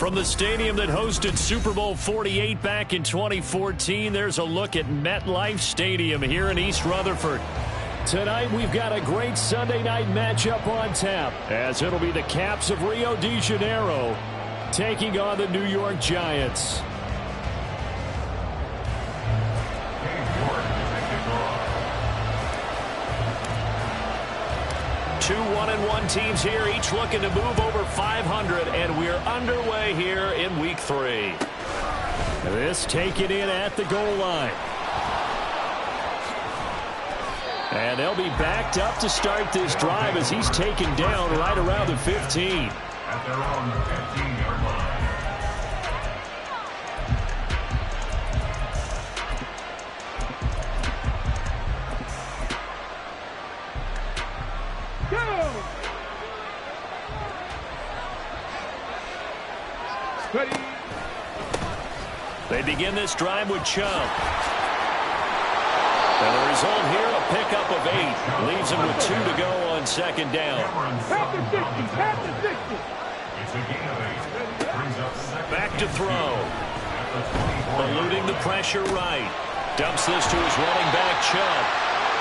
From the stadium that hosted Super Bowl 48 back in 2014, there's a look at MetLife Stadium here in East Rutherford. Tonight, we've got a great Sunday night matchup on tap, as it'll be the Caps of Rio de Janeiro taking on the New York Giants. Two 1-1 teams here, each looking to move over 500, and we're underway here in Week 3. This taken in at the goal line. And they'll be backed up to start this drive as he's taken down right around the 15. At their own 15-yard line. They begin this drive with Chubb. And the result here, a pickup of 8. Leaves him with 2 to go on second down. Back to throw. Eluding the pressure right. Dumps this to his running back, Chubb.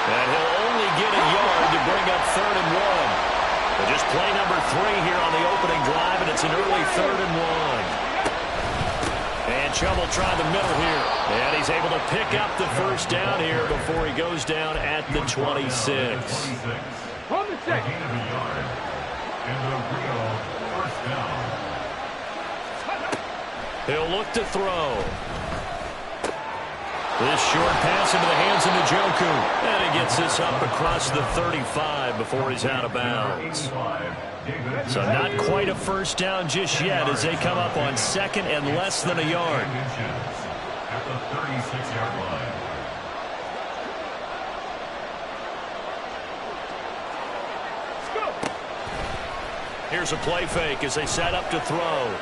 And he'll only get a yard to bring up 3rd and 1. But just play number 3 here on the opening drive, and it's an early 3rd and 1. And Chubb will try the middle here. And he's able to pick up the first down here before he goes down at the 26. On the 6. And the real first down. He'll look to throw. This short pass into the hands of Njoku. And he gets this up across the 35 before he's out of bounds. So not quite a first down just yet as they come up on 2nd and less than a yard. At the 36-yard line. Here's a play fake as they set up to throw.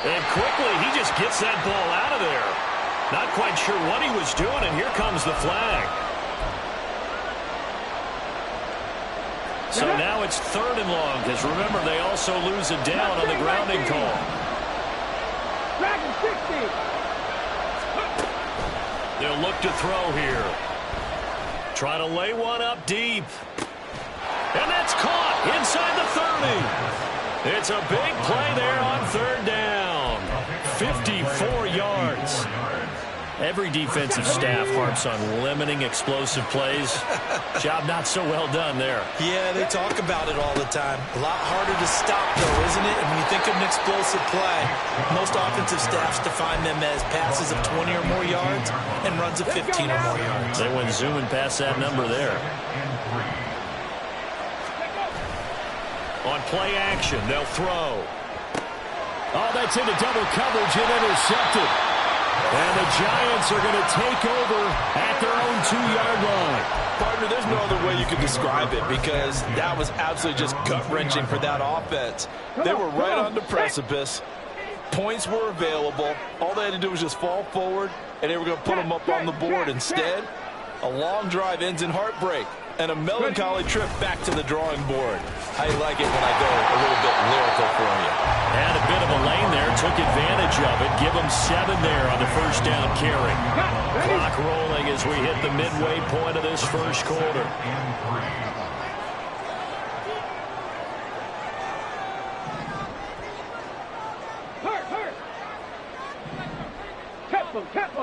And quickly he just gets that ball out of there. Not quite sure what he was doing, and here comes the flag. So now it's 3rd and long, because remember, they also lose a down on the grounding call. They'll look to throw here. Try to lay one up deep. And that's caught inside the 30. It's a big play there on 3rd down. 54 yards. Every defensive staff harps on limiting explosive plays. Job not so well done there. Yeah, they talk about it all the time. A lot harder to stop, though, isn't it? And when you think of an explosive play, most offensive staffs define them as passes of 20 or more yards and runs of 15 or more yards. They went zooming past that number there. On play action, they'll throw. Oh, that's into double coverage and intercepted. And the Giants are going to take over at their own 2-yard line. Partner, there's no other way you could describe it because that was absolutely just gut-wrenching for that offense. They were right on the precipice. Points were available. All they had to do was just fall forward, and they were going to put them up on the board. Instead, a long drive ends in heartbreak and a melancholy trip back to the drawing board. How you like it when I go a little bit lyrical for you? Had a bit of a lane there, took advantage of it. Give them 7 there on the first down carry. Clock rolling as we hit the midway point of this first quarter.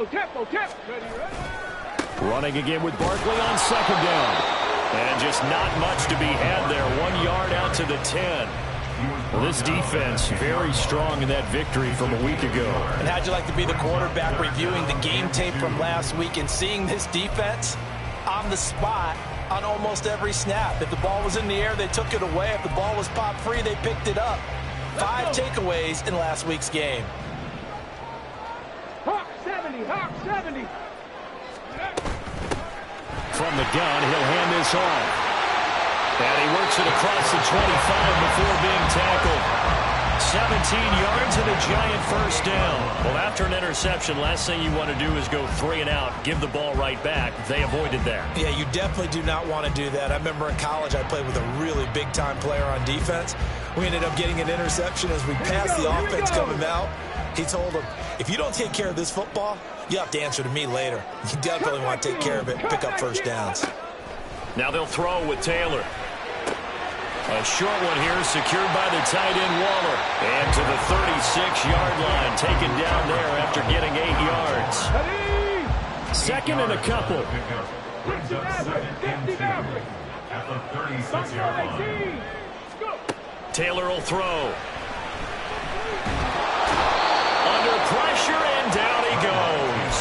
Tempo. Running again with Barkley on 2nd down. And just not much to be had there. 1 yard out to the 10. Well, this defense very strong in that victory from a week ago. And how'd you like to be the quarterback reviewing the game tape from last week and seeing this defense on the spot on almost every snap? If the ball was in the air, they took it away. If the ball was popped free, they picked it up. 5 takeaways in last week's game. Hawk 70. From the gun, he'll hand this off. And he works it across the 25 before being tackled. 17 yards and a giant first down. Well, after an interception, last thing you want to do is go 3 and out, give the ball right back. They avoided that. Yeah, you definitely do not want to do that. I remember in college I played with a really big-time player on defense. We ended up getting an interception as we passed the offense coming out. He told him, if you don't take care of this football, you have to answer to me later. You definitely want to take care of it and pick up first downs. Now they'll throw with Taylor. A short one here, secured by the tight end Waller. And to the 36-yard line, taken down there after getting 8 yards. Second and a couple. Brings up second and 2 at the 36-yard line. Taylor will throw. Under pressure, and down he goes.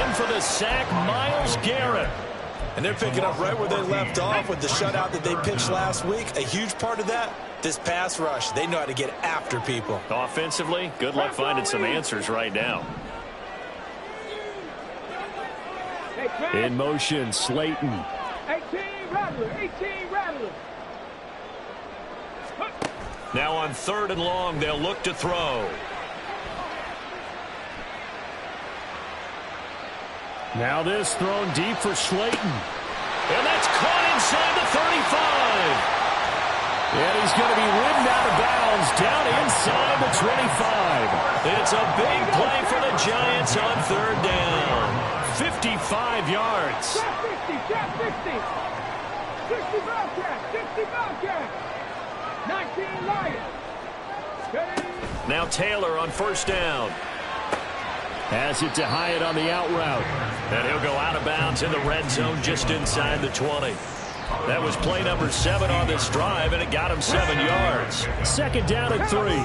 In for the sack, Myles Garrett. And they're picking up right where they left off with the shutout that they pitched last week. A huge part of that, this pass rush. They know how to get after people. Offensively, good luck finding some answers right now. In motion, Slayton. 18 Rattler. Now on 3rd and long, they'll look to throw. Now this thrown deep for Slayton. And that's caught inside the 35. And he's going to be ridden out of bounds down inside the 25. It's a big play for the Giants on 3rd down. 55 yards. 60 Bobcat. 19 Lions. Now Taylor on 1st down. Has it to Hyatt on the out route. And he'll go out of bounds in the red zone just inside the 20. That was play number 7 on this drive, and it got him 7 yards. 2nd down and 3.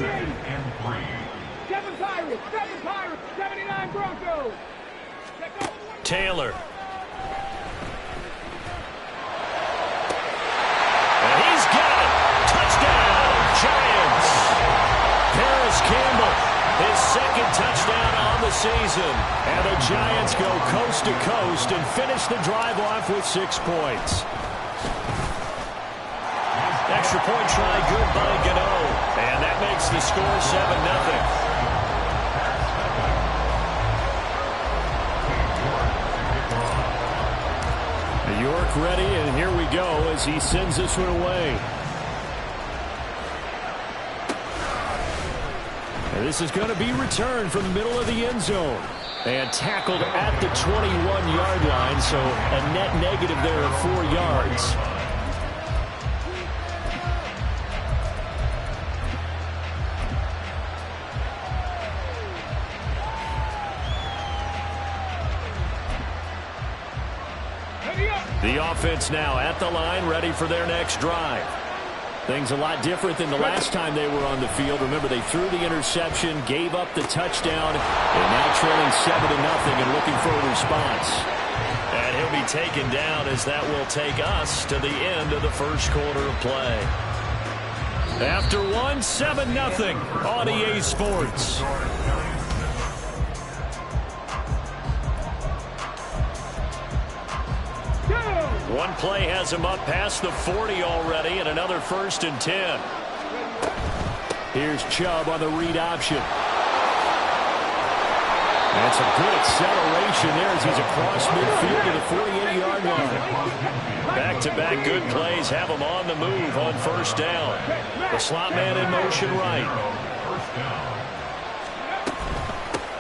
7 Pirates, 79 Broncos. Taylor. And he's got it. Touchdown, Giants. Paris Campbell, his 2nd touchdown on the season. And the Giants go coast to coast and finish the drive off with 6 points. Extra point try, good by Gano. And that makes the score 7-0. York ready, and here we go as he sends this one away. And this is going to be returned from the middle of the end zone. And tackled at the 21-yard line, so a net negative there of 4 yards. The offense now at the line, ready for their next drive. Things a lot different than the last time they were on the field. Remember, they threw the interception, gave up the touchdown, and now trailing 7-0 and looking for a response. And he'll be taken down as that will take us to the end of the first quarter of play. After 7-0 on EA Sports. One play has him up past the 40 already, and another 1st and 10. Here's Chubb on the read option. That's a good acceleration there as he's across midfield to the 48-yard line. Back-to-back good plays have him on the move on 1st down. The slot man in motion right.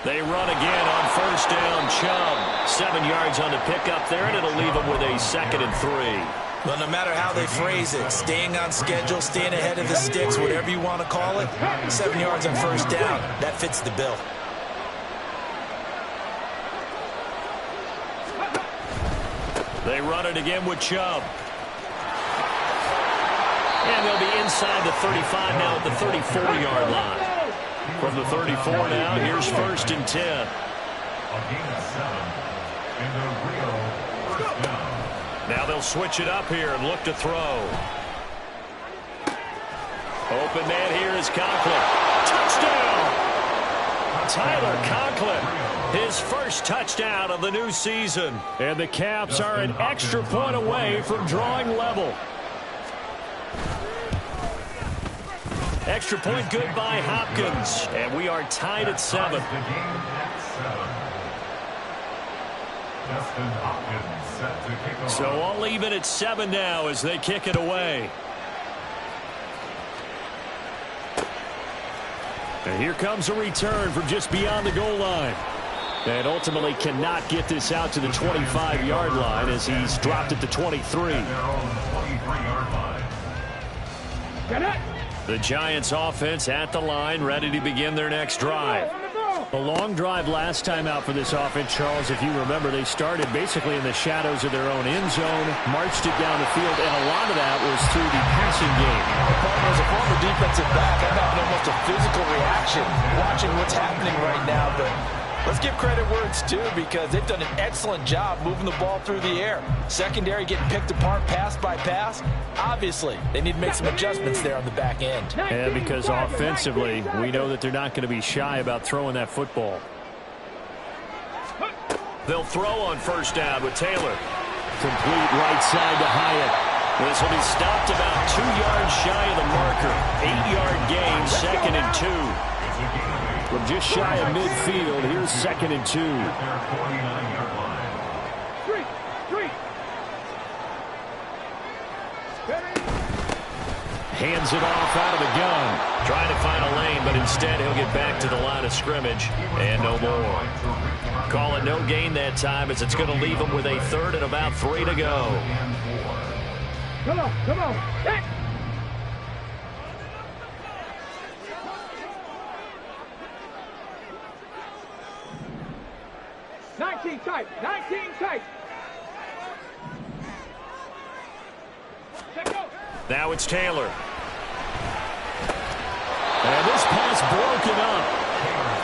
They run again on 1st down. Chubb, 7 yards on the pickup there, and it'll leave them with a 2nd and 3. Well, no matter how they phrase it, staying on schedule, staying ahead of the sticks, whatever you want to call it, 7 yards on 1st down, that fits the bill. They run it again with Chubb. And they'll be inside the 35 now at the 34-yard line. From the 34 now, here's 1st and 10. A gain of 7, and a real 1st down. Now they'll switch it up here and look to throw. Open man here is Conklin. Touchdown! Tyler Conklin, his 1st touchdown of the new season. And the Caps are an extra point away from drawing level. Extra point good by Hopkins. And we are tied at 7. The game at 7. Justin Hopkins set to kick off. So all even at 7 now as they kick it away. And here comes a return from just beyond the goal line. And ultimately cannot get this out to the 25-yard line as he's dropped it to 23. Their own 23-yard line. The Giants offense at the line, ready to begin their next drive. A long drive last time out for this offense, Charles. If you remember, they started basically in the shadows of their own end zone, marched it down the field, and a lot of that was through the passing game. As a former defensive back, I'm having almost a physical reaction watching what's happening right now, but let's give credit where it's due because they've done an excellent job moving the ball through the air. Secondary getting picked apart pass by pass. Obviously, they need to make some adjustments there on the back end. And because offensively, we know that they're not going to be shy about throwing that football. They'll throw on first down with Taylor. Complete right side to Hyatt. This will be stopped about 2 yards shy of the marker. 8-yard gain, 2nd and 2. From just shy of midfield, here's 2nd and 2. Their 49-yard line. Hands it off out of the gun. Trying to find a lane, but instead he'll get back to the line of scrimmage. And no more. Call it no gain that time as it's going to leave him with a 3rd and about 3 to go. Come on, come on. Hey. Tight, 19 tight. Now it's Taylor. And this pass broken up.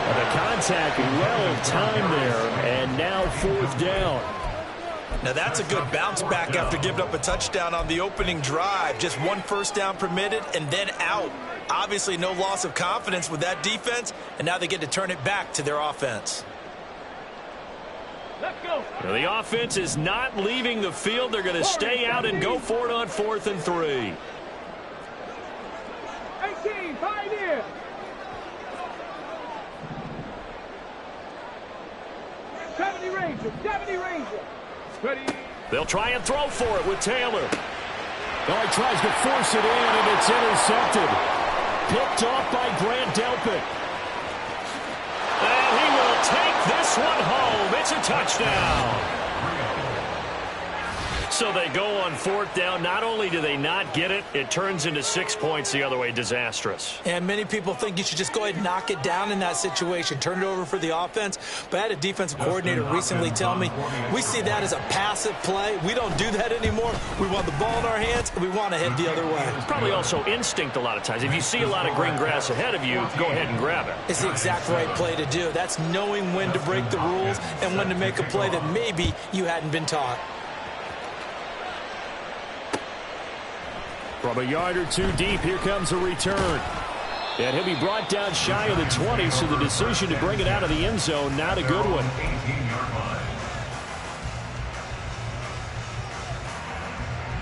And the contact well timed there. And now 4th down. Now that's a good bounce back after giving up a touchdown on the opening drive. Just 1 first down permitted and then out. Obviously no loss of confidence with that defense. And now they get to turn it back to their offense. Let's go. Now the offense is not leaving the field. They're going to stay out and go for it on 4th and 3. 18, Pioneer. '70 Ranger, 70 Ranger. Ready. They'll try and throw for it with Taylor. Oh, he tries to force it in, and it's intercepted. Picked off by Grant Delpit. And he will take this one home. It's a touchdown. So they go on 4th down. Not only do they not get it, it turns into 6 points the other way. Disastrous. And many people think you should just go ahead and knock it down in that situation. Turn it over for the offense. But I had a defensive coordinator recently tell me, we see that as a passive play. We don't do that anymore. We want the ball in our hands, and we want to head the other way. It's probably also instinct a lot of times. If you see a lot of green grass ahead of you, go ahead and grab it. It's the exact right play to do. That's knowing when to break the rules and when to make a play that maybe you hadn't been taught. From a yard or 2 deep, here comes a return. And he'll be brought down shy of the 20, so the decision to bring it out of the end zone, not a good one. 18-yard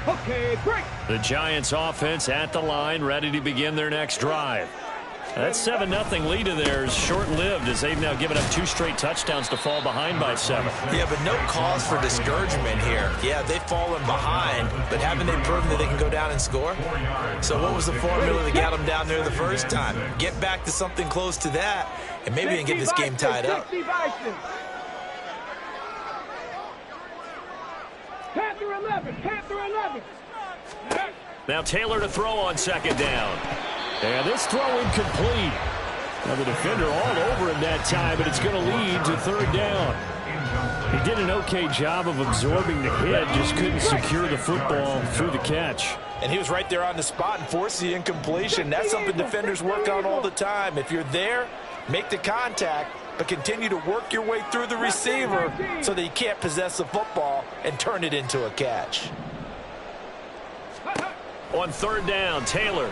line. Okay, break. The Giants offense at the line, ready to begin their next drive. That 7-0 lead of theirs short-lived as they've now given up 2 straight touchdowns to fall behind by 7. Yeah, but no cause for discouragement here. Yeah, they've fallen behind, but haven't they proven that they can go down and score? So what was the formula that got them down there the first time? Get back to something close to that, and maybe we can get this game tied up. Panther 11, Panther 11. Now Taylor to throw on 2nd down. And this throw incomplete. Now the defender all over him that time, but it's going to lead to 3rd down. He did an okay job of absorbing the hit, just couldn't secure the football through the catch. And he was right there on the spot and forced the incompletion. That's something defenders work on all the time. If you're there, make the contact, but continue to work your way through the receiver so that you can't possess the football and turn it into a catch. On 3rd down, Taylor.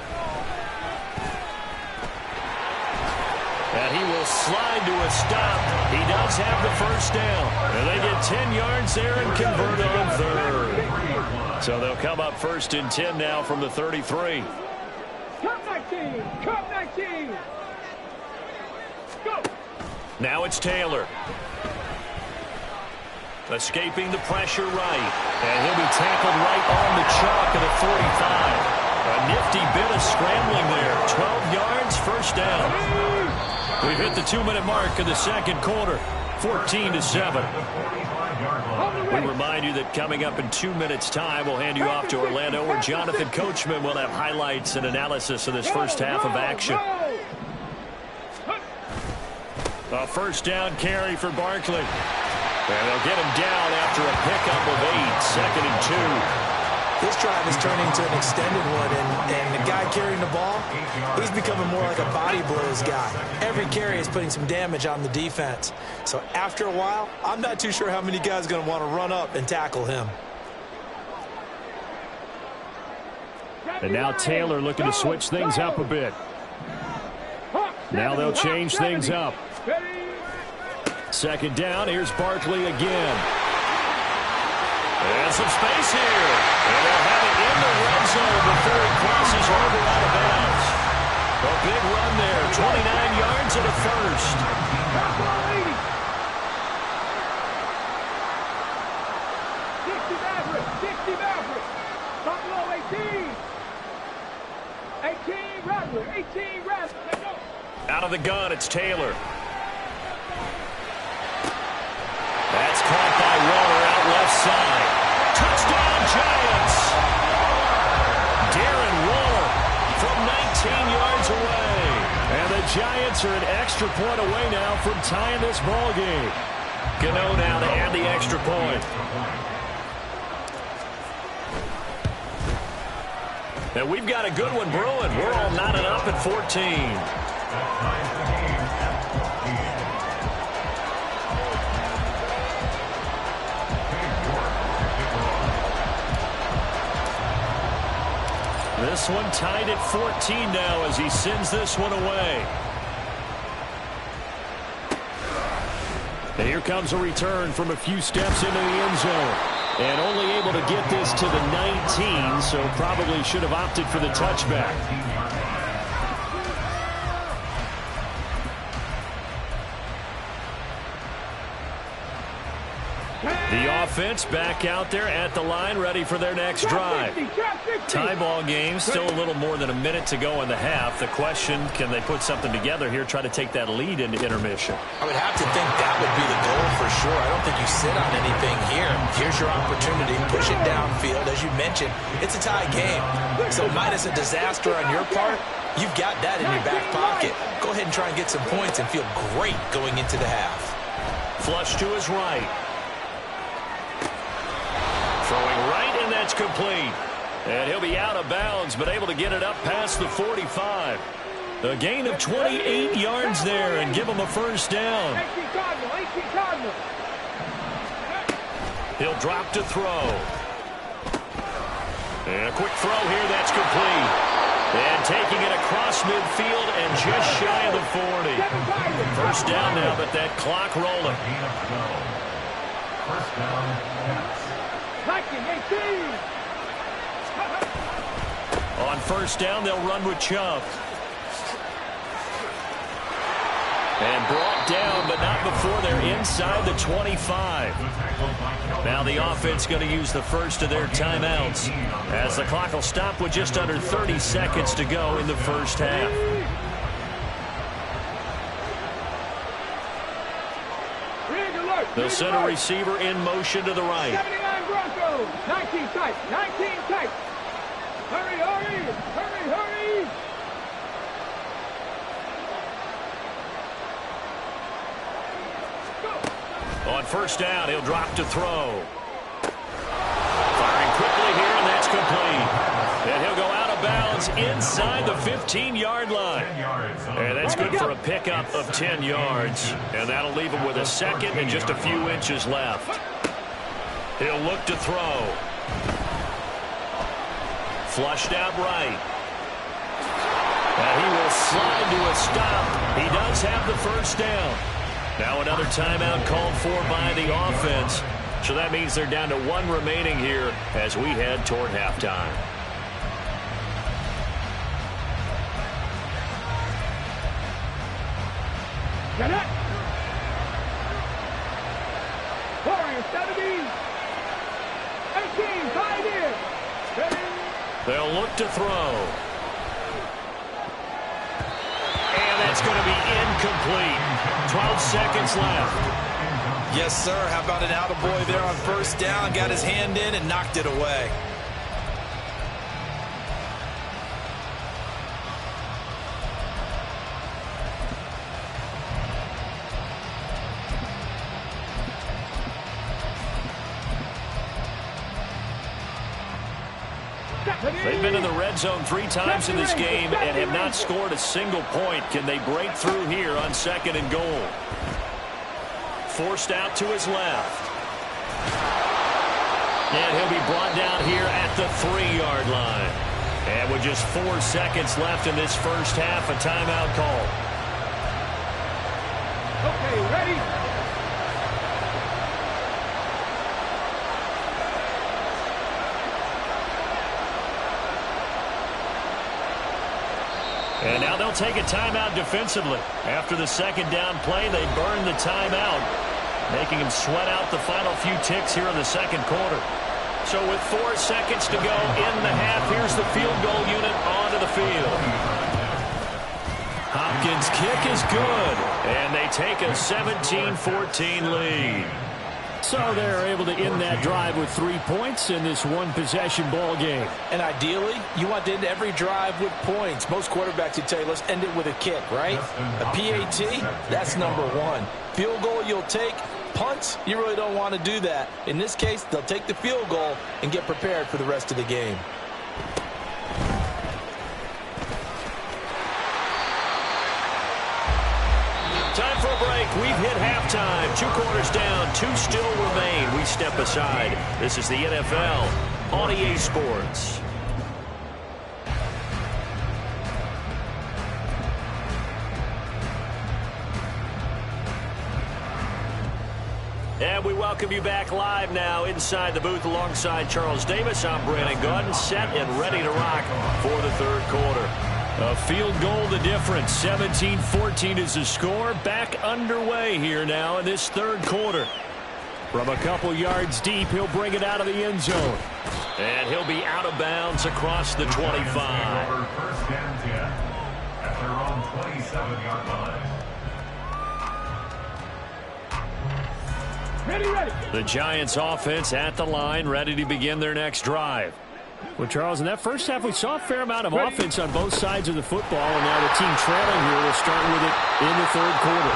And he will slide to a stop. He does have the first down. And they get 10 yards there and convert on 3rd. So they'll come up 1st and 10 now from the 33. 19. Cup 19. Go. Now it's Taylor. Escaping the pressure right. And he'll be tackled right on the chalk of the 45. A nifty bit of scrambling there. 12 yards, first down. We've hit the 2-minute mark of the second quarter. 14-7. We remind you that coming up in 2 minutes' time, we'll hand you off to Orlando, where Jonathan Coachman will have highlights and analysis of this first half of action. A first down carry for Barkley. And they'll get him down after a pickup of 8, 2nd and 2. This drive is turning into an extended one, and the guy carrying the ball, he's becoming more like a body blows guy. Every carry is putting some damage on the defense. So after a while, I'm not too sure how many guys are going to want to run up and tackle him. And now Taylor looking to switch things up a bit. Now they'll change things up. Second down, here's Barkley again. And some space here. And they'll have it in the red zone before he crosses over out of bounds. A big run there, 29 yards and a first. 60 Maverick, 60 Maverick. Buffalo 18. 18 Rattler, 18 Rattler. Out of the gun, it's Taylor. That's caught by Waller out left side. Touchdown, Giants! Darren Waller from 19 yards away. And the Giants are an extra point away now from tying this ball game. Gano now to add the extra point. And we've got a good one brewing. We're all knotted up at 14. This one tied at 14 now as he sends this one away. And here comes a return from a few steps into the end zone. And only able to get this to the 19, so probably should have opted for the touchback. The offense back out there at the line, ready for their next drive. Tie ball game, still a little more than a minute to go in the half. The question, can they put something together here, try to take that lead into intermission? I would have to think that would be the goal for sure. I don't think you sit on anything here. Here's your opportunity. Push it downfield. As you mentioned, it's a tie game. So minus a disaster on your part, you've got that in your back pocket. Go ahead and try and get some points and feel great going into the half. Flush to his right. Throwing right, and that's complete. And he'll be out of bounds, but able to get it up past the 45. A gain of 28 yards there and give him a first down. He'll drop to throw. And a quick throw here, that's complete. And taking it across midfield and just shy of the 40. First down now, but that clock rolling. First down. On first down, they'll run with Chubb. And brought down, but not before they're inside the 25. Now the offense going to use the first of their timeouts, as the clock will stop with just under 30 seconds to go in the first half. The center receiver in motion to the right. 79 Broncos, 19 tight, 19 tight. Hurry, hurry, hurry, hurry. On first down, he'll drop to throw. Firing quickly here, and that's complete. And he'll go out of bounds inside the 15-yard line. And that's good for a pickup of 10 yards. And that'll leave him with a second and just a few inches left. He'll look to throw. Flushed out right. And he will slide to a stop. He does have the first down. Now another timeout called for by the offense. So that means they're down to one remaining here as we head toward halftime. Get it. 470. 18, 5 in. They'll look to throw. And that's going to be incomplete. 12 seconds left. Yes, sir. How about an attaboy there on first down? Got his hand in and knocked it away. They've been in the red zone 3 times in this game and have not scored a single point. Can they break through here on 2nd and goal? Forced out to his left. And he'll be brought down here at the 3-yard line. And with just 4 seconds left in this first half, a timeout call. Okay, ready? And now they'll take a timeout defensively. After the 2nd down play, they burn the timeout, making him sweat out the final few ticks here in the 2nd quarter. So with 4 seconds to go in the half, here's the field goal unit onto the field. Hopkins' kick is good, and they take a 17-14 lead. So they're able to end that drive with 3 points in this one-possession ball game. And ideally, you want to end every drive with points. Most quarterbacks would tell you, let's end it with a kick, right? A PAT, that's number 1. Field goal you'll take. Punts, you really don't want to do that. In this case, they'll take the field goal and get prepared for the rest of the game. Time for a break. We've hit halftime. 2 quarters down. 2 still remain. We step aside. This is the NFL on EA Sports. And we welcome you back live now inside the booth alongside Charles Davis. I'm Brandon Gaudin, set and ready to rock for the 3rd quarter. A field goal the difference. 17-14 is the score. Back underway here now in this 3rd quarter. From a couple yards deep, he'll bring it out of the end zone. And he'll be out of bounds across the 25. First and 10 at their own 27-yard line. Ready. The Giants offense at the line, ready to begin their next drive. Well, Charles, in that first half, we saw a fair amount of offense on both sides of the football, and now the team trailing here will start with it in the 3rd quarter.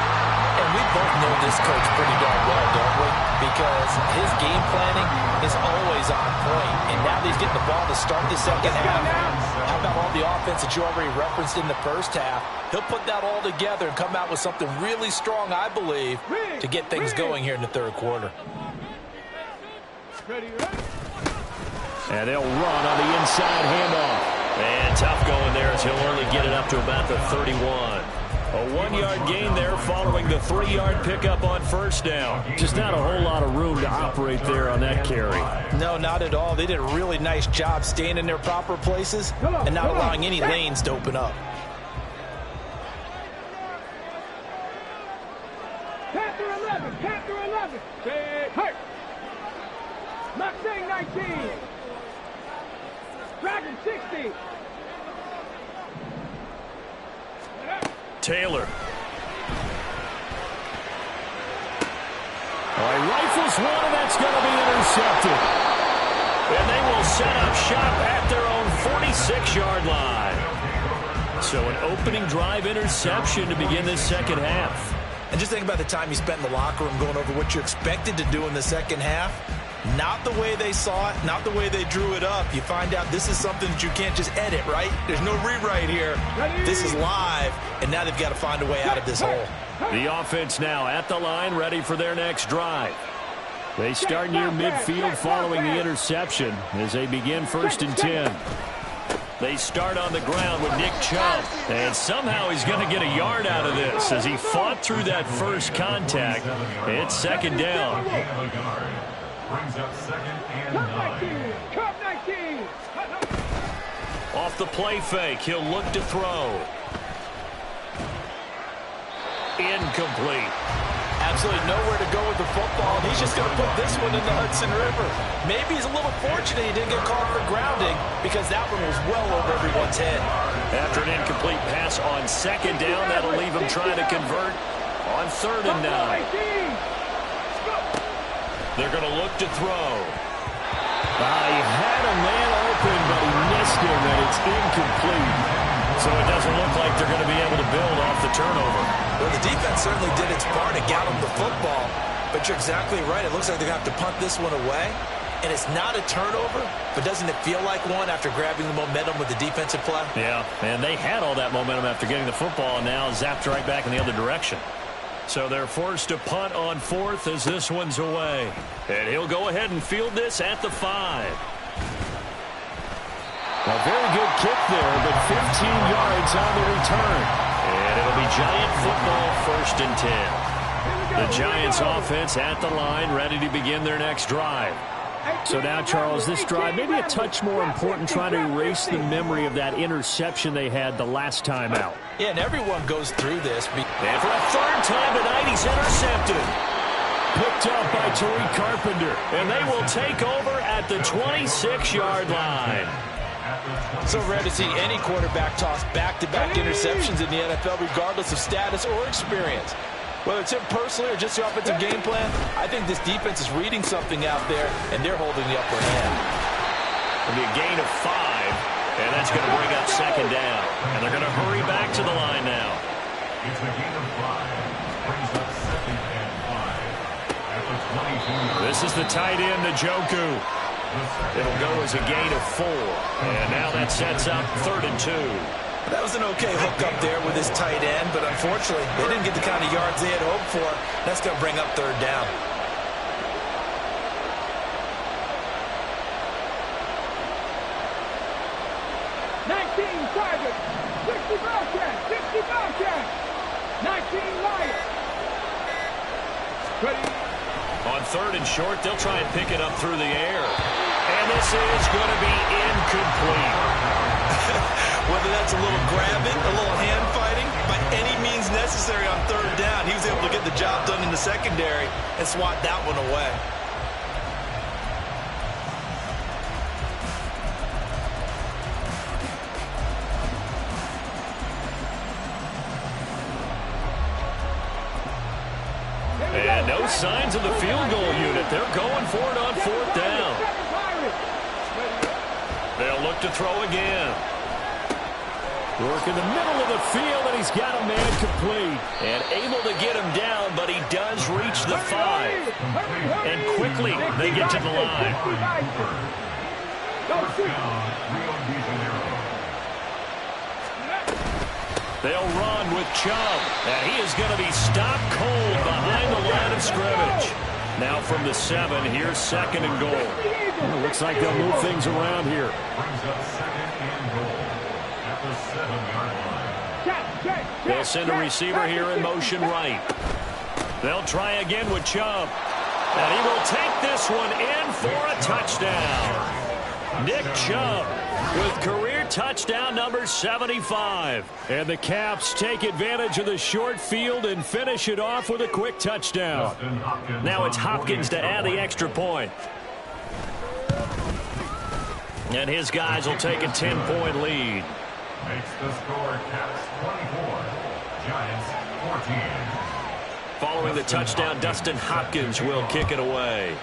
And we both know this coach pretty darn well, don't we? Because his game planning is always on point, and now he's getting the ball to start the 2nd half. How about all the offense that you already referenced in the first half? He'll put that all together and come out with something really strong, I believe, to get things going here in the 3rd quarter. Ready. And they'll run on the inside handoff. And tough going there as he'll only get it up to about the 31. A 1-yard gain there following the 3-yard pickup on first down. Just not a whole lot of room to operate there on that carry. No, not at all. They did a really nice job staying in their proper places and not allowing any lanes to open up. Panther 11. Stay hurt. Mustang 19. Dragon 60. Taylor. He rifles one, and that's going to be intercepted. And they will set up shop at their own 46-yard line. So an opening drive interception to begin this 2nd half. And just think about the time you spent in the locker room going over what you expected to do in the 2nd half. Not the way they saw it, not the way they drew it up. You find out this is something that you can't just edit, right? There's no rewrite here. This is live, and now they've got to find a way out of this hole. The offense now at the line, ready for their next drive. They start near midfield following the interception as they begin 1st and 10. They start on the ground with Nick Chubb. And somehow he's going to get a yard out of this as he fought through that first contact. It's 2nd down. Brings up 2nd and 9. Cup 19. Off the play fake, he'll look to throw. incomplete. Absolutely nowhere to go with the football. He's just going to put this one in the Hudson River. Maybe he's a little fortunate he didn't get called for grounding because that one was well over everyone's head. After an incomplete pass on second down, that'll leave him trying to convert on 3rd and 9. They're going to look to throw. He had a man open, but he missed him, and it's incomplete. So it doesn't look like they're going to be able to build off the turnover. Well, the defense certainly did its part to gallop the football, but you're exactly right. It looks like they're going to have to punt this one away, and it's not a turnover, but doesn't it feel like one after grabbing the momentum with the defensive play? Yeah, and they had all that momentum after getting the football, and now zapped right back in the other direction. So they're forced to punt on 4th as this one's away. And he'll go ahead and field this at the 5. A very good kick there, but 15 yards on the return. And it'll be Giant football, 1st and 10. The Giants offense at the line, ready to begin their next drive. So now, Charles, this drive maybe a touch more important, trying to erase the memory of that interception they had the last time out. Yeah, and everyone goes through this. And for a 3rd time tonight, he's intercepted. Picked up by Tariq Carpenter. And they will take over at the 26-yard line. So rare to see any quarterback toss back-to-back interceptions in the NFL, regardless of status or experience. Whether it's him personally or just the offensive game plan, I think this defense is reading something out there, and they're holding the upper hand. It'll be a gain of 5, and that's going to bring up 2nd down. And they're going to hurry back to the line now. It's a gain of 5. Brings up 2nd and 5 at the 22. This is the tight end, Njoku. It'll go as a gain of 4. And now that sets up 3rd and 2. That was an okay hook up there with his tight end, but unfortunately, they didn't get the kind of yards they had hoped for. That's going to bring up 3rd down. Target, 60 Bobcats, 60 Bobcats, 19 Lions. Ready. On 3rd and short, they'll try and pick it up through the air. And this is going to be incomplete. Whether that's a little grabbing, a little hand fighting, by any means necessary on 3rd down, he was able to get the job done in the secondary and swat that one away. And no signs of the field goal unit. They're going for it on 4th down. They'll look to throw again. Work in the middle of the field, and he's got a man complete. And able to get him down, but he does reach the 5. And quickly, they get to the line. They'll run with Chubb, and he is going to be stopped cold behind the line of scrimmage. Now from the 7, here's 2nd and goal. Well, it looks like they'll move things around here. Brings up 2nd and goal at the 7-yard line. They'll send a receiver here in motion right. They'll try again with Chubb. And he will take this one in for a touchdown. Nick Chubb with career touchdown number 75. And the Caps take advantage of the short field and finish it off with a quick touchdown. Now it's Hopkins to add the extra point. And his guys will take a 10-point lead. Makes the score Caps 24, Giants 14. Following the touchdown, Dustin Hopkins will kick it away.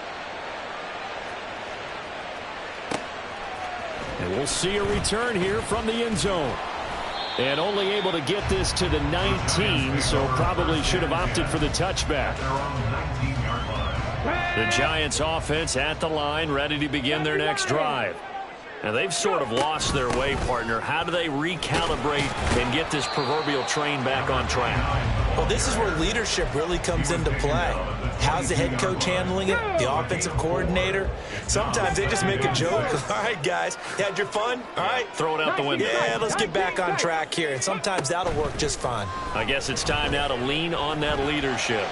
And we'll see a return here from the end zone. And only able to get this to the 19, so probably should have opted for the touchback. The Giants offense at the line, ready to begin their next drive. Now, they've sort of lost their way, partner. How do they recalibrate and get this proverbial train back on track? Well, this is where leadership really comes into play. How's the head coach handling it? The offensive coordinator? Sometimes they just make a joke. All right, guys, you had your fun? All right. Throw it out the window. Yeah, let's get back on track here. And sometimes that'll work just fine. I guess it's time now to lean on that leadership.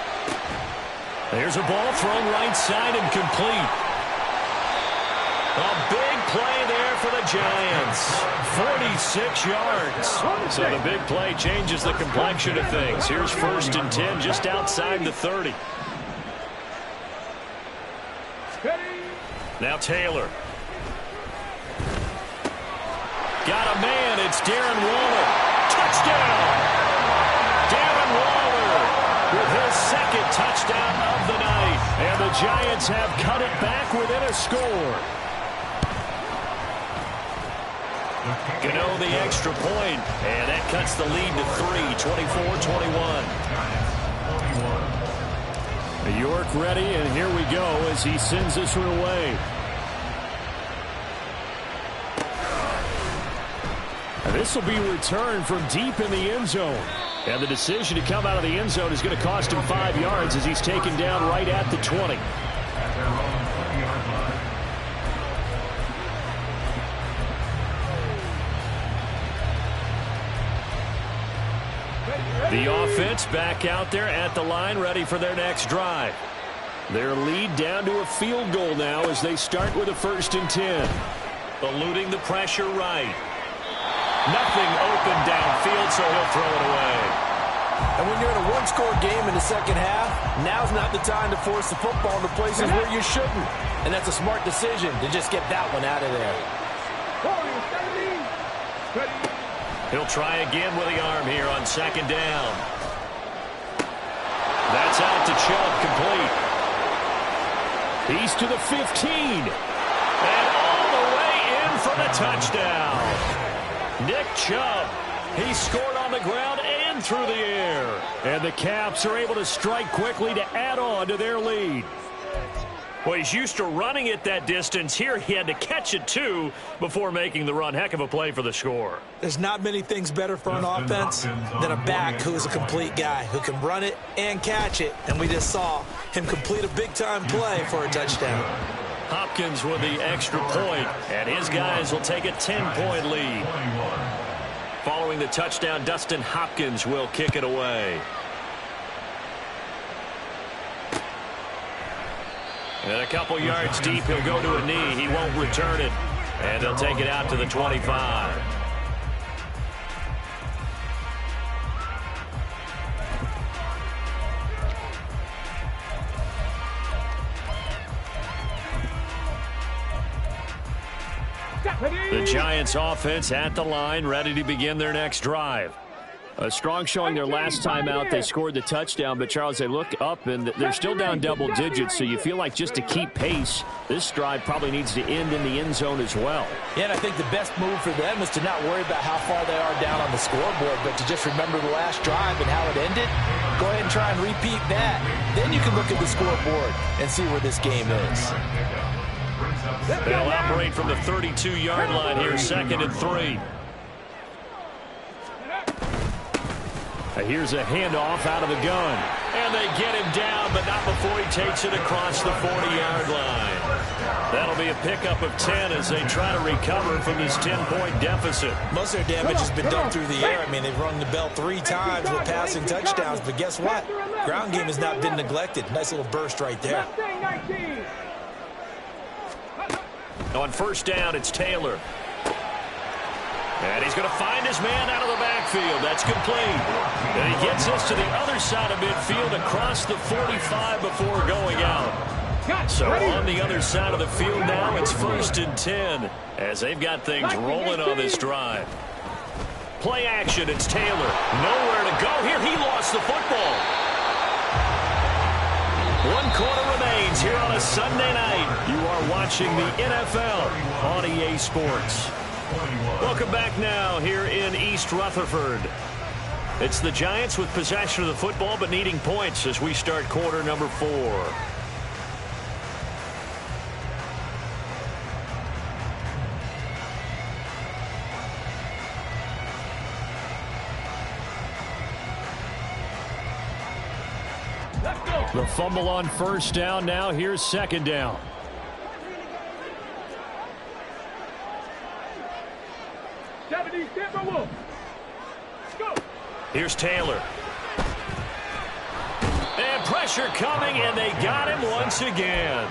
There's a ball thrown right side and complete. A big play there for the Giants. 46 yards. So the big play changes the complexion of things. Here's 1st and 10 just outside the 30. Now Taylor. Got a man. It's Darren Waller. Touchdown. Darren Waller with his 2nd touchdown of the night. And the Giants have cut it back within a score. Gano the extra point, and that cuts the lead to 3, 24-21. York ready, and here we go as he sends this one away. And this will be returned from deep in the end zone. And the decision to come out of the end zone is going to cost him 5 yards as he's taken down right at the 20. The offense back out there at the line, ready for their next drive. Their lead down to a field goal now as they start with a 1st and 10. Eluding the pressure right. Nothing open downfield, so he'll throw it away. And when you're in a one-score game in the second half, now's not the time to force the football into places where you shouldn't. And that's a smart decision to just get that one out of there. He'll try again with the arm here on 2nd down. That's out to Chubb, complete. He's to the 15. And all the way in for the touchdown. Nick Chubb, he scored on the ground and through the air. And the Caps are able to strike quickly to add on to their lead. Well, he's used to running it that distance. Here he had to catch it, too, before making the run. Heck of a play for the score. There's not many things better for an offense than a back who's a complete guy, who can run it and catch it. And we just saw him complete a big-time play for a touchdown. Hopkins with the extra point, and his guys will take a 10-point lead. Following the touchdown, Dustin Hopkins will kick it away. And a couple yards deep, he'll go to a knee. He won't return it. And they'll take it out to the 25. The Giants offense at the line, ready to begin their next drive. A strong showing their last time out. They scored the touchdown, but, Charles, they look up, and they're still down double digits, so you feel like just to keep pace, this drive probably needs to end in the end zone as well. Yeah, and I think the best move for them is to not worry about how far they are down on the scoreboard, but to just remember the last drive and how it ended. Go ahead and try and repeat that. Then you can look at the scoreboard and see where this game is. They'll operate from the 32-yard line here, 2nd and 3. Here's a handoff out of the gun. And they get him down, but not before he takes it across the 40-yard line. That'll be a pickup of 10 as they try to recover from this 10-point deficit. Most of their damage has been done through the air. I mean, they've rung the bell 3 times with passing touchdowns, but guess what? Ground game has not been neglected. Nice little burst right there. On 1st down, it's Taylor. And he's going to find his man out of the backfield. That's complete. And he gets us to the other side of midfield across the 45 before going out. So on the other side of the field now, it's 1st and 10 as they've got things rolling on this drive. Play action, it's Taylor. Nowhere to go here. He lost the football. 1 quarter remains here on a Sunday night. You are watching the NFL on EA Sports. Welcome back now here in East Rutherford. It's the Giants with possession of the football but needing points as we start quarter number 4. The fumble on 1st down. Now here's 2nd down. Here's Taylor. And pressure pressure coming, and they got him once again.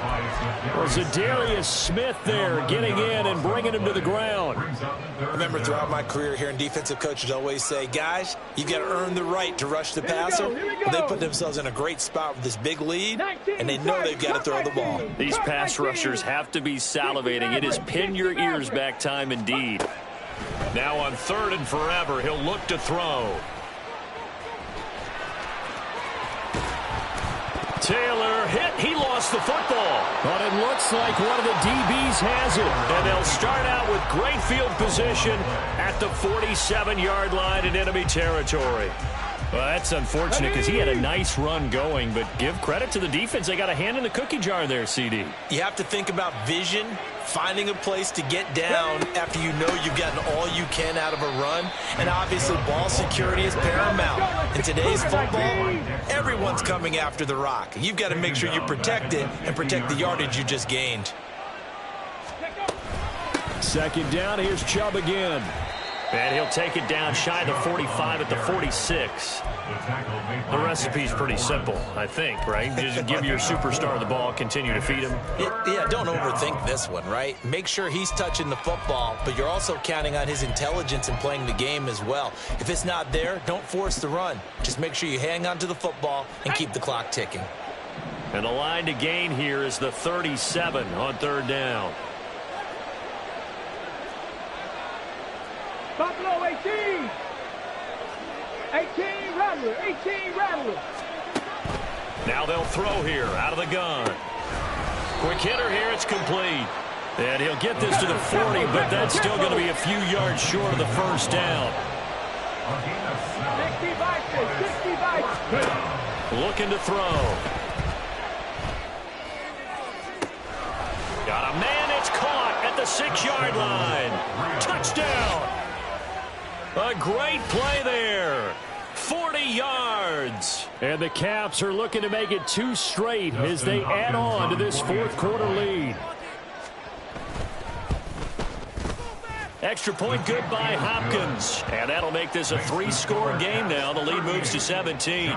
Well, Zadarius Smith there getting in and bringing him to the ground. I remember throughout my career hearing defensive coaches always say, guys, you got to earn the right to rush the passer. Well, they put themselves in a great spot with this big lead, and they know they've got to throw the ball. These pass rushers have to be salivating. It is pin your ears back time indeed. Now on 3rd and forever, he'll look to throw. Taylor hit. He lost the football. But it looks like one of the DBs has it. And they'll start out with great field position at the 47-yard line in enemy territory. Well, that's unfortunate because he had a nice run going, but give credit to the defense. They got a hand in the cookie jar there, CD. You have to think about vision, finding a place to get down after you know you've gotten all you can out of a run, and obviously ball security is paramount. In today's football, everyone's coming after the rock. You've got to make sure you protect it and protect the yardage you just gained. 2nd down, here's Chubb again. And he'll take it down shy of the 45 at the 46. The recipe's pretty simple, I think, right? Just give your superstar the ball, continue to feed him. Yeah, don't overthink this one, right? Make sure he's touching the football, but you're also counting on his intelligence in playing the game as well. If it's not there, don't force the run. Just make sure you hang on to the football and keep the clock ticking. And the line to gain here is the 37 on 3rd down. Buffalo 18. 18 Rattler. 18 Rattler. Now they'll throw here out of the gun. Quick hitter here. It's complete. And he'll get this to the 40, but that's still going to be a few yards short of the 1st down. 60 Looking to throw. Got a man. It's caught at the 6-yard line. Touchdown. A great play there. 40 yards. And the Caps are looking to make it 2 straight as they add on to this 4th quarter lead. Extra point good by Hopkins. And that'll make this a 3-score game now. The lead moves to 17.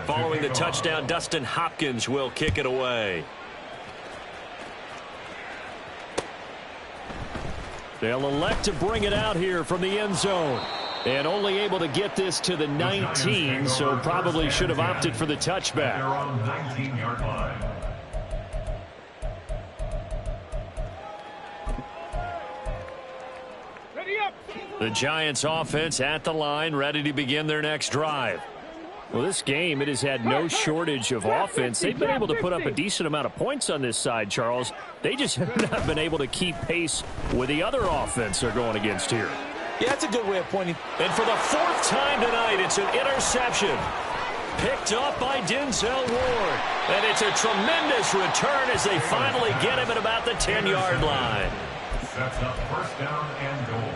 Following the touchdown, Dustin Hopkins will kick it away. They'll elect to bring it out here from the end zone. And only able to get this to the 19, so probably should have opted for the touchback. The Giants offense at the line, ready to begin their next drive. Well, this game, it has had no shortage of offense. They've been able to put up a decent amount of points on this side, Charles. They just have not been able to keep pace with the other offense they're going against here. Yeah, that's a good way of pointing. And for the 4th time tonight, it's an interception. Picked up by Denzel Ward. And it's a tremendous return as they finally get him at about the 10-yard line. Sets up 1st down and goal.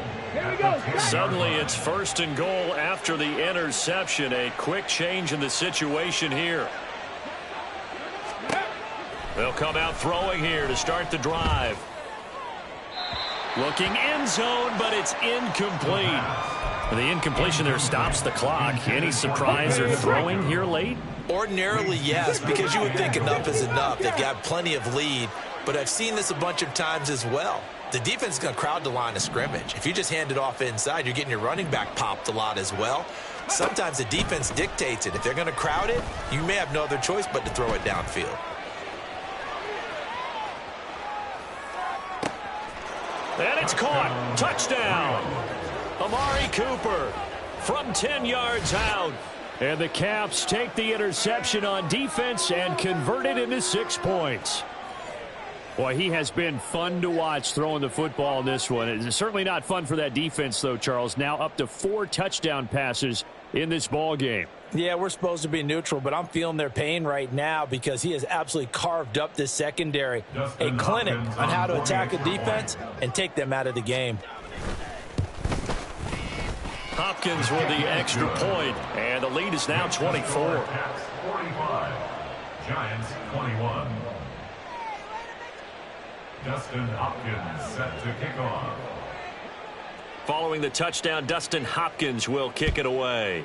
Suddenly it's 1st and goal after the interception. A quick change in the situation here. They'll come out throwing here to start the drive. Looking end zone, but it's incomplete. The incompletion there stops the clock. Any surprise they're throwing here late? Ordinarily, yes, because you would think enough is enough. They've got plenty of lead, but I've seen this a bunch of times as well. The defense is going to crowd the line of scrimmage. If you just hand it off inside, you're getting your running back popped a lot as well. Sometimes the defense dictates it. If they're going to crowd it, you may have no other choice but to throw it downfield. And it's caught. Touchdown. Amari Cooper from 10 yards out. And the Caps take the interception on defense and convert it into 6 points. Boy, he has been fun to watch throwing the football in this one. It's certainly not fun for that defense, though, Charles. Now up to 4 touchdown passes in this ball game. Yeah, we're supposed to be neutral, but I'm feeling their pain right now because he has absolutely carved up this secondary. A clinic on how to attack a defense and take them out of the game. Hopkins with the extra point, and the lead is now 24. 45. Giants 21. Dustin Hopkins set to kick off. Following the touchdown, Dustin Hopkins will kick it away.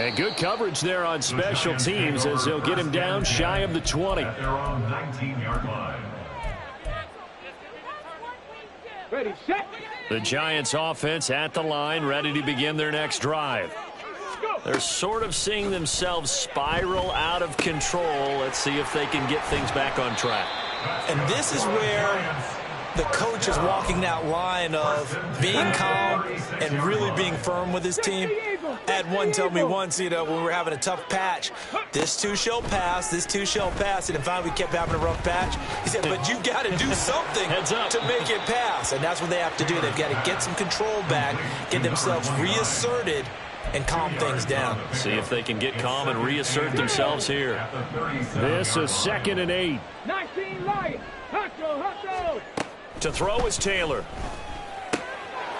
And good coverage there on special teams as they'll get him down shy of the 20. At their own 19-yard line. Ready, set. The Giants offense at the line, ready to begin their next drive. They're sort of seeing themselves spiral out of control. Let's see if they can get things back on track. And this is where the coach is walking that line of being calm and really being firm with his team. I had one tell me once, when we were having a tough patch, this too shall pass, this too shall pass. And finally we kept having a rough patch. He said, but you got to do something to make it pass. And that's what they have to do. They've got to get some control back, get themselves reasserted, and calm things down. See if they can get calm and reassert themselves here. This is 2nd and 8. 19 Lions. Hustle. To throw is Taylor.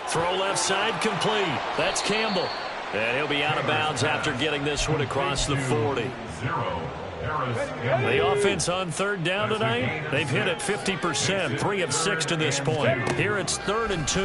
Throw left side complete. That's Campbell. And he'll be out of bounds after getting this one across the 40. The offense on 3rd down tonight, they've hit it 50%, 3 of 6 to this point. Here it's 3rd and 2.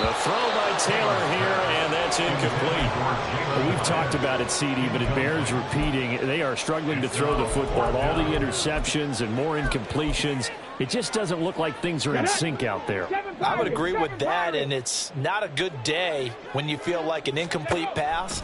The throw by Taylor here, and that's incomplete. Well, we've talked about it, CD, but it bears repeating. They are struggling to throw the football. All the interceptions and more incompletions. It just doesn't look like things are in sync out there. I would agree with that, and it's not a good day when you feel like an incomplete pass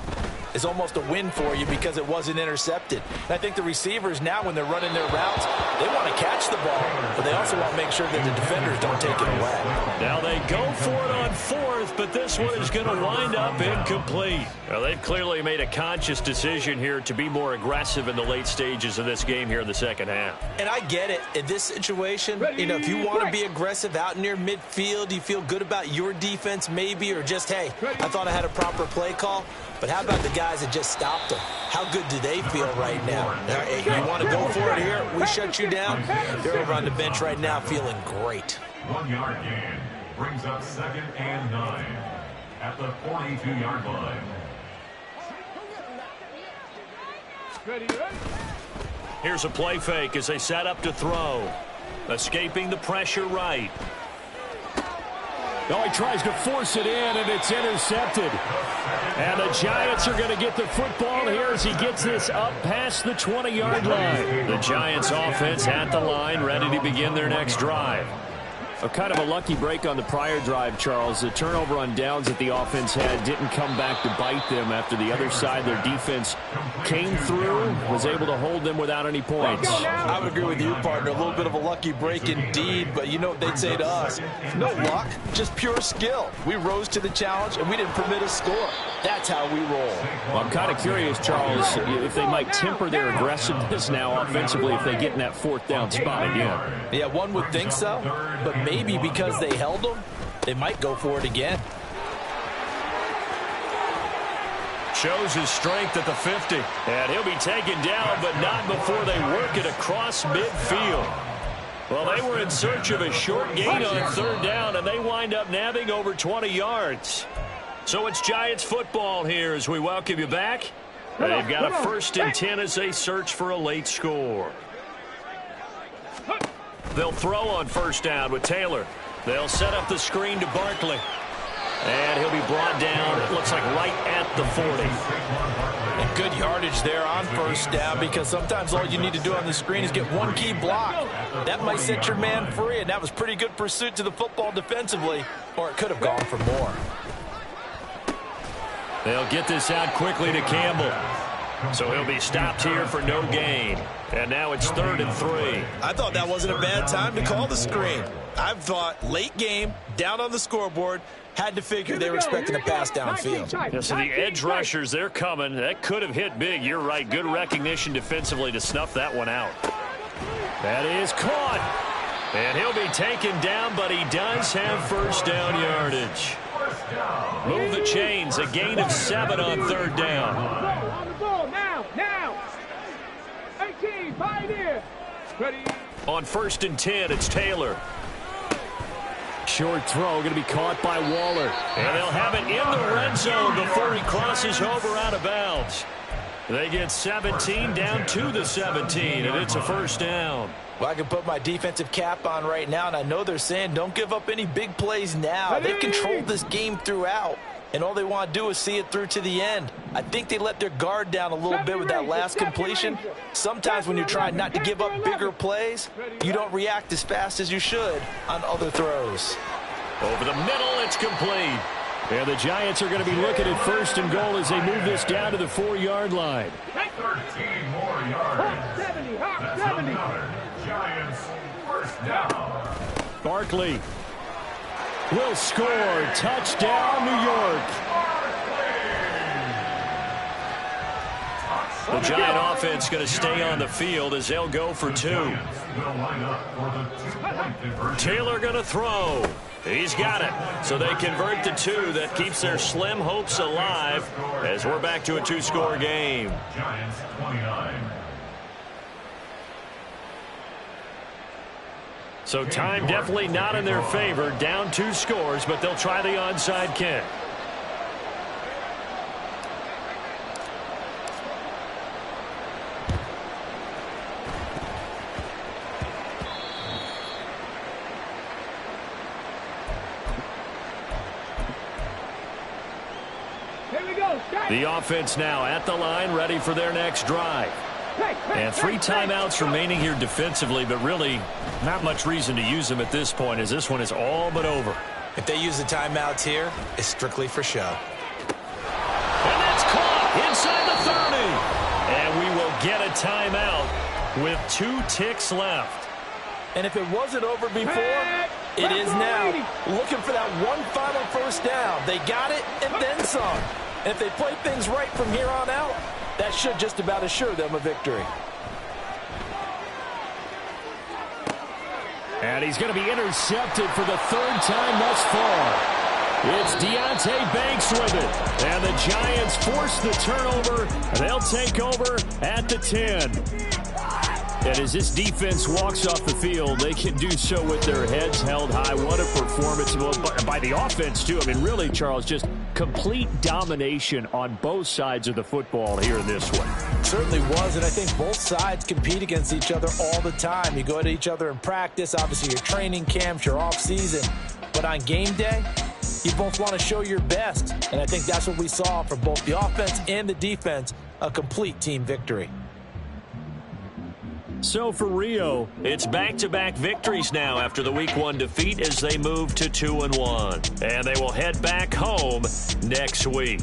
is almost a win for you because it wasn't intercepted. And I think the receivers now, when they're running their routes, they want to catch the ball, but they also want to make sure that the defenders don't take it away. Now they go for it on 4th, but this one is going to wind up incomplete. Well, they've clearly made a conscious decision here to be more aggressive in the late stages of this game here in the second half. And I get it. In this situation, if you want to be aggressive out near midfield, you feel good about your defense maybe, or just, hey, I thought I had a proper play call. But how about the guys that just stopped them? How good do they feel right now? You want to go for it here? We shut you down. They're over on the bench right now feeling great. 1 yard gain brings up 2nd and 9 at the 42-yard line. Here's a play fake as they set up to throw. Escaping the pressure right. Oh, he tries to force it in, and it's intercepted. And the Giants are going to get the football here as he gets this up past the 20-yard line. The Giants offense at the line, ready to begin their next drive. Kind of a lucky break on the prior drive, Charles. The turnover on downs that the offense had didn't come back to bite them after the other side. Their defense came through, was able to hold them without any points. I would agree with you, partner. A little bit of a lucky break indeed, but you know what they'd say to us? No luck, just pure skill. We rose to the challenge, and we didn't permit a score. That's how we roll. Well, I'm kind of curious, Charles, if they might temper their aggressiveness now offensively if they get in that 4th down spot again. Yeah, one would think so, but maybe because they held them, they might go for it again. Shows his strength at the 50. And he'll be taken down, but not before they work it across midfield. Well, they were in search of a short gain on 3rd down, and they wind up nabbing over 20 yards. So it's Giants football here as we welcome you back. They've got a 1st and 10 as they search for a late score. They'll throw on 1st down with Taylor. They'll set up the screen to Barkley. And he'll be brought down, it looks like right at the 40. And good yardage there on 1st down, because sometimes all you need to do on the screen is get one key block. That might set your man free, and that was pretty good pursuit to the football defensively, or it could have gone for more. They'll get this out quickly to Campbell. So he'll be stopped here for no gain. And now it's 3rd and 3. I thought that wasn't a bad time to call the screen. I thought late game, down on the scoreboard, had to figure they were expecting a pass downfield. Yeah, so the edge rushers, they're coming. That could have hit big. You're right. Good recognition defensively to snuff that one out. That is caught. And he'll be taken down, but he does have 1st down yardage. Move the chains. A gain of 7 on 3rd down. On the ball now. 18, Pioneer. Ready. On 1st and 10, it's Taylor. Short throw going to be caught by Waller. And they'll have it in the red zone before he crosses over out of bounds. They get 17 down to the 17, and it's a 1st down. Well, I can put my defensive cap on right now, and I know they're saying don't give up any big plays now. They've controlled this game throughout. and all they want to do is see it through to the end. I think they let their guard down a little bit with that last completion. Sometimes when you're trying not to give up bigger plays, you don't react as fast as you should on other throws. Over the middle, it's complete. And the Giants are going to be looking at 1st and goal as they move this down to the 4-yard line. 13 more yards. 70, That's 70. another Giants first down. Barkley will score. Touchdown, New York. The Giant offense going to stay on the field as they'll go for 2. Taylor going to throw. He's got it. So they convert the 2. That keeps their slim hopes alive as we're back to a 2-score game. Giants 29. So time definitely not in their favor. Down 2 scores, but they'll try the onside kick. The offense now at the line, ready for their next drive. And 3 timeouts remaining here defensively, but really not much reason to use them at this point as this one is all but over. If they use the timeouts here, it's strictly for show. And that's caught inside the 30. And we will get a timeout with 2 ticks left. And if it wasn't over before, it is now. Looking for that one final first down. They got it and then some. And if they play things right from here on out, that should just about assure them a victory. And he's going to be intercepted for the 3rd time thus far. It's Deonte Banks with it. And the Giants force the turnover. They'll take over at the 10. And as this defense walks off the field, they can do so with their heads held high. What a performance by the offense, too. I mean, really, Charles, just complete domination on both sides of the football here in this one. Certainly was, and I think both sides compete against each other all the time. You go at each other in practice, obviously your training camps, your off-season. But on game day, you both want to show your best. And I think that's what we saw from both the offense and the defense, a complete team victory. So for Rio, it's back-to-back victories now after the Week 1 defeat as they move to 2-1. And they will head back home next week.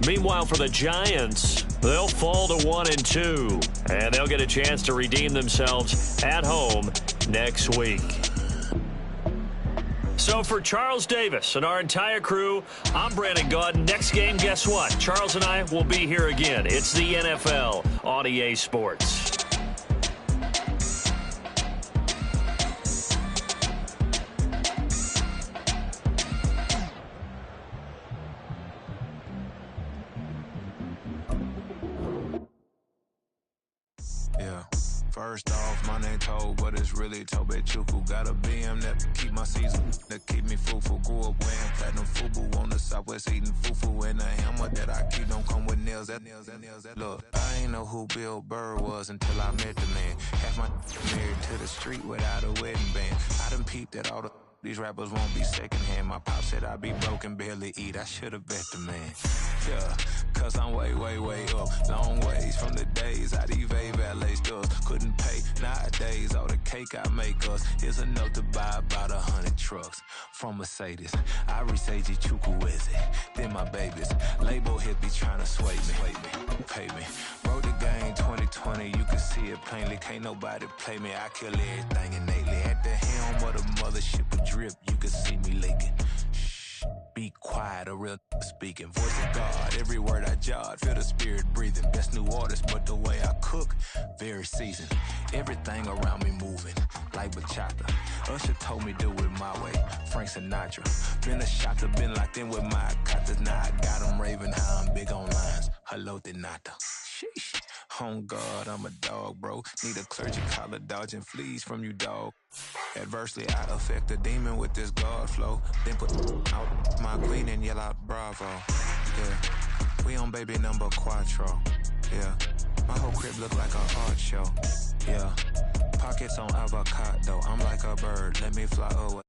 Meanwhile, for the Giants, they'll fall to 1-2. And they'll get a chance to redeem themselves at home next week. So for Charles Davis and our entire crew, I'm Brandon Gaudin. Next game, guess what? Charles and I will be here again. It's the NFL on EA Sports. First off, my name Toad, but it's really Tobe Chuku. Got a BM that keep my season, that keep me fufu. Grew up wearing platinum fubu on the Southwest eating fufu. And a hammer that I keep don't come with nails. Look, I ain't know who Bill Burr was until I met the man. Half my married to the street without a wedding band. I done peeped at all these rappers won't be secondhand. My pop said I'd be broken, barely eat. I should've bet the man. Yeah, cause I'm way, way, way up. Long ways from the days I evade valet stores. Couldn't pay nowadays. All the cake I make us is enough to buy about 100 trucks from Mercedes. I resage Chukwueze, then my babies. Label hit be trying to sway me, pay me. Wrote the game 2020, you can see it plainly. Can't nobody play me. I kill everything innately. At the helm of the mothership of drip, you can see me leaking. Shh, be quiet, a real speaking. Voice of God, every word I jot. Feel the spirit breathing. Best new artist, but the way I cook, very seasoned. Everything around me moving, like bachata. Usher told me do it my way. Frank Sinatra. Been a shotter, been locked in with my katas. Now I got them raving how I'm big on lines. Hello, Denata. Sheesh. On God, I'm a dog, bro. Need a clergy collar, dodging fleas from you, dog. Adversely, I affect a demon with this God flow. Then put out my queen and yell out bravo. Yeah, we on baby number quattro. Yeah, my whole crib look like an art show. Yeah, pockets on avocado. I'm like a bird, let me fly away.